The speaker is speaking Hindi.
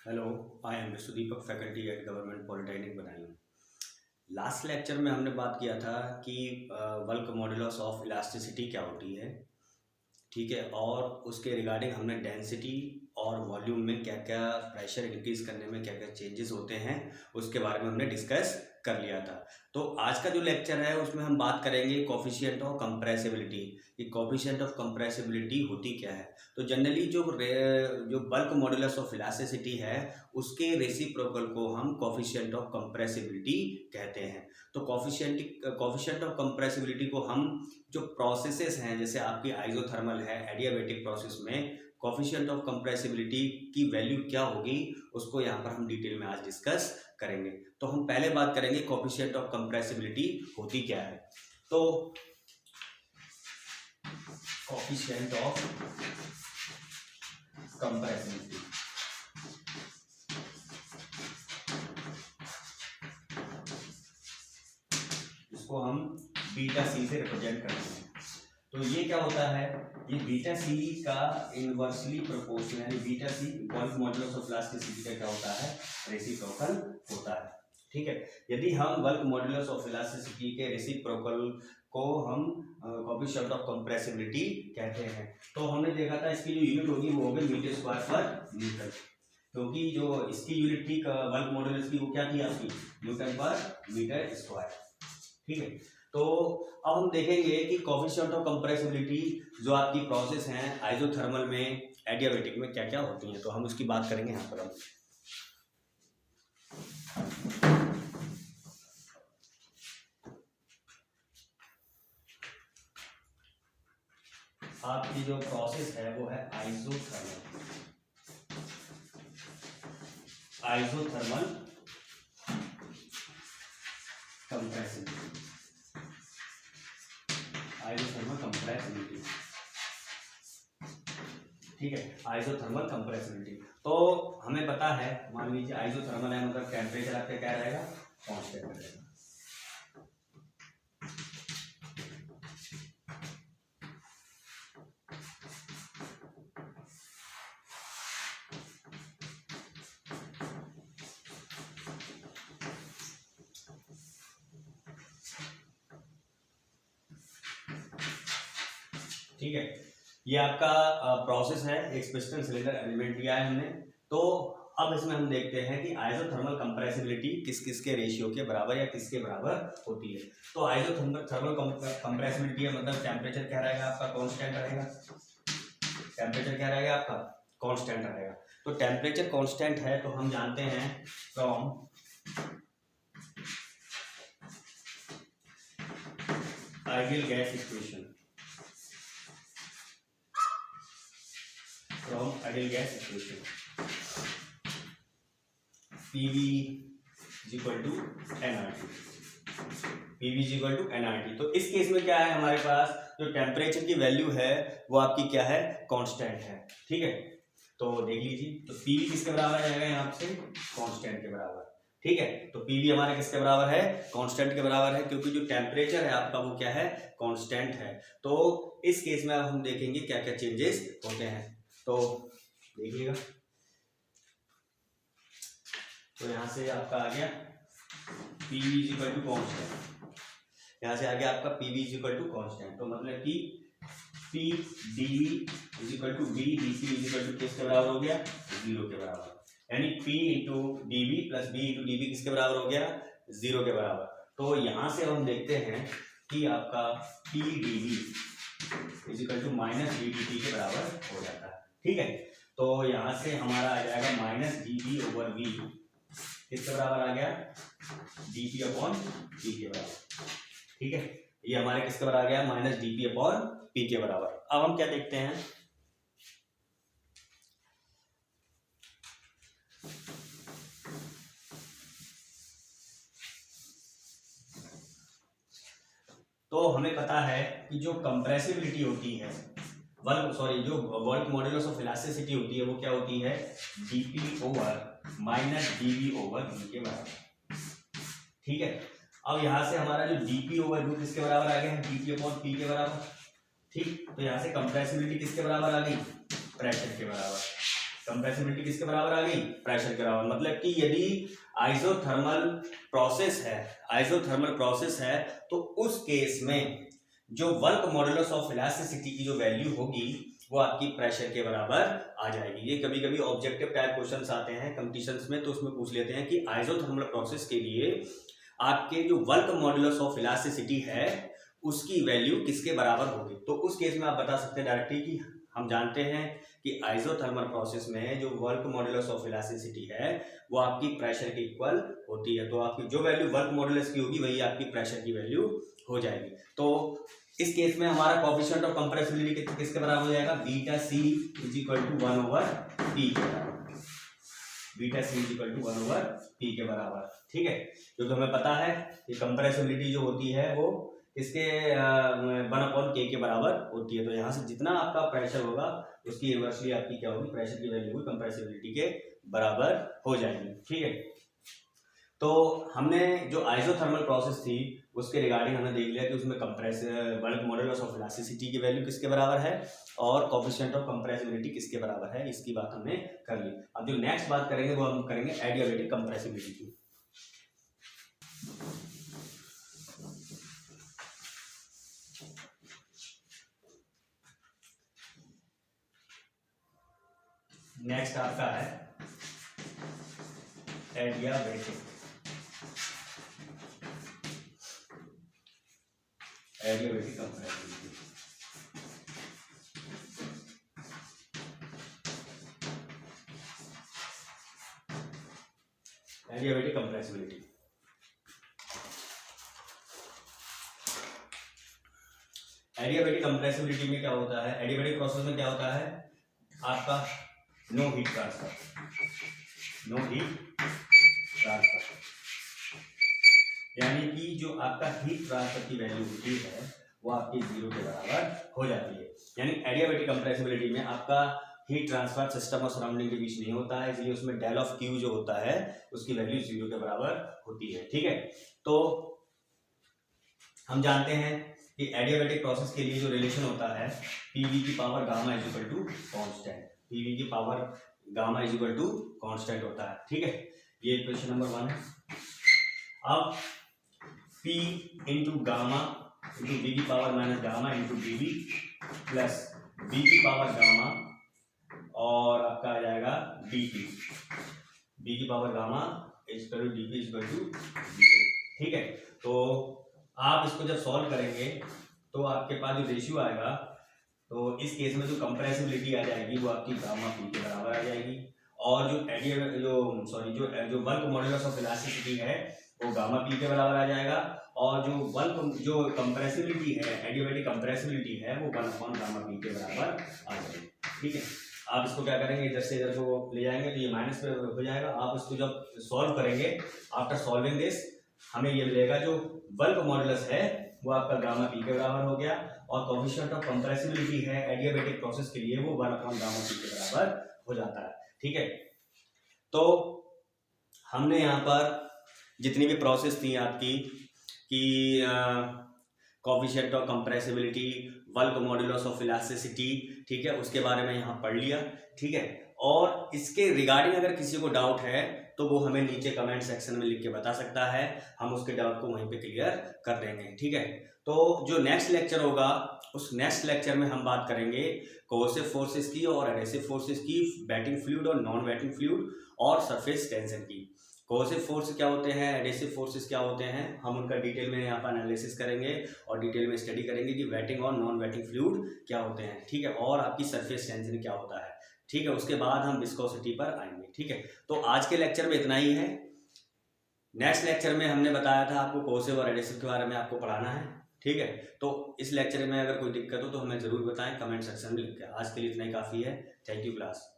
Hello, I am Mr. Deepak, faculty at Government Polytechnic Badaun. Last lecture में हमने बात किया था कि बल्क मॉडुलस ऑफ इलास्टिसिटी क्या होती है, ठीक है, और उसके रिगार्डिंग हमने डेंसिटी और वॉल्यूम में क्या क्या प्रेशर इंक्रीज करने में क्या क्या चेंजेस होते हैं उसके बारे में हमने डिस्कस कर लिया था। तो आज का जो लेक्चर है उसमें हम बात करेंगे कोफिशिएंट ऑफ कंप्रेसिबिलिटी। ये कोफिशिएंट ऑफ कंप्रेसिबिलिटी होती क्या है। तो जनरली जो बल्क मॉडुलस ऑफ इलास्टिसिटी है उसके रेसिप्रोकल को हम कोफिशिएंट ऑफ कंप्रेसिबिलिटी कहते हैं। तो कोफिशिएंट ऑफ कंप्रेसिबिलिटी को हम जो प्रोसेसेस हैं, जैसे आपकी आइसोथर्मल है, एडियाबेटिक प्रोसेस में कोफिशिएंट ऑफ कंप्रेसिबिलिटी की वैल्यू क्या होगी उसको यहाँ पर हम डिटेल में आज डिस्कस करेंगे। तो हम पहले बात करेंगे कोफिशिएंट ऑफ कंप्रेसिबिलिटी होती क्या है। तो कोफिशिएंट ऑफ कंप्रेसिबिलिटी इसको हम बीटा सी से रिप्रेजेंट करते हैं। तो ये क्या होता है, ये बीटा सी का इनवर्सली प्रोपोर्शनल, यानी beta C bulk modulus of elasticity का क्या होता है, रेसिप्रोकल होता है। ठीक है, यदि हम बल्क मॉडुलस ऑफ इलास्टिसिटी के रेसिप्रोकल को हम कोफिशिएंट ऑफ कंप्रेसिबिलिटी कहते हैं। तो हमने देखा था इसकी जो यूनिट होगी वो होगी मीटर स्क्वायर पर न्यूटन, क्योंकि जो इसकी यूनिट थी बल्क मॉडुलस की वो क्या थी आपकी, न्यूटन पर मीटर स्क्वायर। ठीक है, तो अब हम देखेंगे कि कोफिशिएंट ऑफ कंप्रेसिबिलिटी जो आपकी प्रोसेस हैं आइसोथर्मल में, एडियाबेटिक में क्या क्या होती हैं, तो हम उसकी बात करेंगे यहाँ पर। हम आपकी जो प्रोसेस है वो है आइसोथर्मल कंप्रेसिबिलिटी, आइसोथर्मल कंप्रेसिबिलिटी। ठीक है, आइसोथर्मल कंप्रेसिबिलिटी। तो हमें पता है, मान लीजिए आइसोथर्मल है मतलब टेम्परेचर आपका क्या रहेगा, कांस्टेंट रहेगा। ठीक है, ये आपका प्रोसेस है, एक पिस्टन सिलेंडर एलिमेंट लिया है हमने। तो अब इसमें हम देखते हैं कि आइसोथर्मल कंप्रेसिबिलिटी किस किस के रेशियो के बराबर या किसके बराबर होती है। तो आइसोथर्मल कंप्रेसिबिलिटी है मतलब टेम्परेचर क्या रहेगा आपका, कांस्टेंट रहेगा। टेम्परेचर क्या रहेगा आपका, कांस्टेंट रहेगा। तो टेम्परेचर कांस्टेंट है तो हम जानते हैं from ideal gas equation, from ideal gas equation, PV is equal to nRT, PV is equal to nRT। तो इस केस में क्या है, हमारे पास जो टेम्परेचर की वैल्यू है वो आपकी क्या है, कांस्टेंट है। ठीक है, तो देख लीजिए, तो PV किसके बराबर आ जाएगा यहाँ से, कांस्टेंट के बराबर। ठीक है, तो PV हमारा किसके बराबर है, कांस्टेंट के बराबर है, क्योंकि जो टेम्परेचर है आपका वो क्या है, कांस्टेंट है। तो इस केस में अब हम देखेंगे क्या क्या चेंजेस होते हैं। तो देखिएगा, तो यहाँ से आपका आ गया PV is equal to constant, यहाँ से आ गया आपका PV is equal to constant. तो मतलब कि P dV is equal to B dP is equal to किसके बराबर हो गया, 0 के बराबर। यानी P into dV plus B into dV किसके बराबर हो गया, 0 के बराबर। तो यहाँ से हम देखते हैं कि आपका P dV is equal to minus B dt के बराबर हो जाता है। ठीक है, तो यहां से हमारा आ जाएगा माइनस dV ओवर V किसके बराबर आ गया, dP अपॉन P के बराबर। ठीक है, ये हमारे किसके बराबर आ गया, माइनस dP अपॉन P के बराबर। अब हम क्या देखते हैं, तो हमें पता है कि जो कंप्रेसिबिलिटी होती है जो बल्क मॉडुलस ऑफ इलास्टिसिटी होती है वो क्या होती है, dP over minus dV over V के बराबर। ठीक है, अब यहाँ से हमारा जो dP ओवर V किसके बराबर आ गया है, dP अपॉन P के बराबर। ठीक, तो यहाँ से कंप्रेसिबिलिटी किसके बराबर आ गई, प्रेशर के बराबर। कंप्रेसिबिलिटी किसके बराबर आ गई, प्रेशर के बराबर। मतलब कि यदि आइसोथर्मल प्रोसेस है तो उस केस में जो वर्क मॉडुलस ऑफ इलास्टिसिटी की जो वैल्यू होगी वो आपकी प्रेशर के बराबर आ जाएगी। ये कभी कभी ऑब्जेक्टिव टाइप क्वेश्चंस आते हैं कंपटीशंस में, तो उसमें पूछ लेते हैं कि आइसोथर्मल प्रोसेस के लिए आपके जो वर्क मॉडुलस ऑफ इलास्टिसिटी है उसकी वैल्यू किसके बराबर होगी। तो उस केस में आप बता सकते हैं डायरेक्टली कि हम जानते हैं कि आइसोथर्मल प्रोसेस में जो वर्क मॉडुलस ऑफ इलास्टिसिटी है वो आपकी प्रेशर के इक्वल होती है। तो आपकी जो वैल्यू वर्क मॉडुलस की होगी वही आपकी प्रेशर की वैल्यू हो जाएगी। तो इस केस में हमारा कोएफिशिएंट ऑफ कंप्रेसिबिलिटी किसके बराबर हो जाएगा, beta C is equal to 1/p के बराबर, beta C is equal to 1/p के बराबर। ठीक है, क्योंकि हमें पता है कि कंप्रेसिबिलिटी जो होती है वो इसके 1/k के बराबर होती है। तो यहाँ से जितना आपका प्रेशर होगा उसकी इनवर्सली आपकी क्या होगी, प्रेशर की वैल्यू कंप्रेसिबिलिटी के बराबर हो जाएगी। ठीक है, तो हमने जो आइसोथर्मल प्रोसेस थी उसके रिगार्डिंग हमने देख लिया कि उसमें वर्क मॉडुलस ऑफ इलास्टिसिटी की वैल्यू किसके बराबर है और कोएफिशिएंट ऑफ कंप्रेसिबिलिटी किसके बराबर है, इसकी बात हमने कर ली। अब जो नेक्स्ट बात करेंगे वो हम करेंगे एडियाबैटिक कंप्रेसिबिलिटी की। नेक्स्ट आपका है adiabatic compressibility. Adiabatic compressibility adiabatic compressibility में क्या होता है, एडियाबैटिक प्रोसेस में क्या होता है आपका नो हीट ट्रांसफर, यानी कि जो आपका हीट ट्रांसफर की वैल्यू होती है वो आपकी 0 के बराबर हो जाती है। यानी एडियाबैटिक कंप्रेसिबिलिटी में आपका हीट ट्रांसफर सिस्टम और सराउंडिंग के बीच नहीं होता है, इसलिए उसमें डेल ऑफ क्यू जो होता है उसकी वैल्यू 0 के बराबर होती है। ठीक है, तो हम जानते हैं कि एडियाबैटिक प्रोसेस के लिए जो रिलेशन होता है पीवी की power gamma is equal to constant, PV की power gamma is equal to constant होता है। ठीक है, ये इक्वेशन नंबर 1 है। अब P into gamma into B की power minus gamma into D plus B की पावर गामा और आपका आ जाएगा dt, बी की power gamma equal to D equal to 0। ठीक है, तो आप इसको जब सॉल्व करेंगे तो आपके पास जो रेशियो आएगा तो इस केस में जो कंप्रेसिबिलिटी आ जाएगी वो आपकी गामा पी के बराबर आ जाएगी और जो वर्क मॉडुलस ऑफ इलास्टिसिटी है वो गामा पी के बराबर आ जाएगा और जो कंप्रेसिबिलिटी है एडियाबैटिक कंप्रेसिबिलिटी है वो 1 गामा पी के बराबर आ जाएगी। ठीक है, आप इसको क्या करेंगे, इधर से इधर को ले जाएंगे तो ये माइनस पे हो जाएगा। आप इसको जब सॉल्व करेंगे आफ्टर सॉल्विंग दिस हमें ये मिलेगा जो वर्क मॉडुलस है वो आपका गामा पी के बराबर हो गया और कोएफिशिएंट ऑफ कंप्रेसिबिलिटी है एडियाबैटिक प्रोसेस के लिए वो 1 गामा पी के बराबर हो जाता है। ठीक है, तो हमने यहाँ पर जितनी भी प्रोसेस थी आपकी कि coefficient of compressibility, work modulus of elasticity, ठीक है, उसके बारे में यहाँ पढ़ लिया। ठीक है, और इसके रिगार्डिंग अगर किसी को डाउट है तो वो हमें नीचे कमेंट सेक्शन में लिख के बता सकता है, हम उसके डाउट को वहीं पे क्लियर कर देंगे। ठीक है, तो जो नेक्स्ट लेक्चर होगा उस नेक्स्ट लेक्चर में हम बात करेंगे कोर्सिव फोर्सेस की और एडेसिव फोर्सेस की, वेटिंग फ्लूइड और नॉन वेटिंग फ्लूइड और सरफेस टेंशन की। कोर्सिव फोर्स क्या होते हैं, एडेसिव फोर्सेस क्या होते हैं, हम उनका डिटेल में यहाँ पर एनालिसिस करेंगे और डिटेल में स्टडी करेंगे कि वेटिंग और नॉन वेटिंग फ्लूइड क्या होते हैं। ठीक है, और आपकी सरफेस टेंशन क्या होता है। ठीक है, उसके बाद हम विस्कोसिटी पर आएंगे। ठीक है, तो आज के लेक्चर में इतना ही है। नेक्स्ट लेक्चर में हमने बताया था आपको कोर्सिव और एडेसिव के बारे में आपको पढ़ाना है। ठीक है, तो इस लेक्चर में अगर कोई दिक्कत हो तो हमें ज़रूर बताएं कमेंट सेक्शन में लिख के। आज के लिए इतना ही काफ़ी है। Thank you class.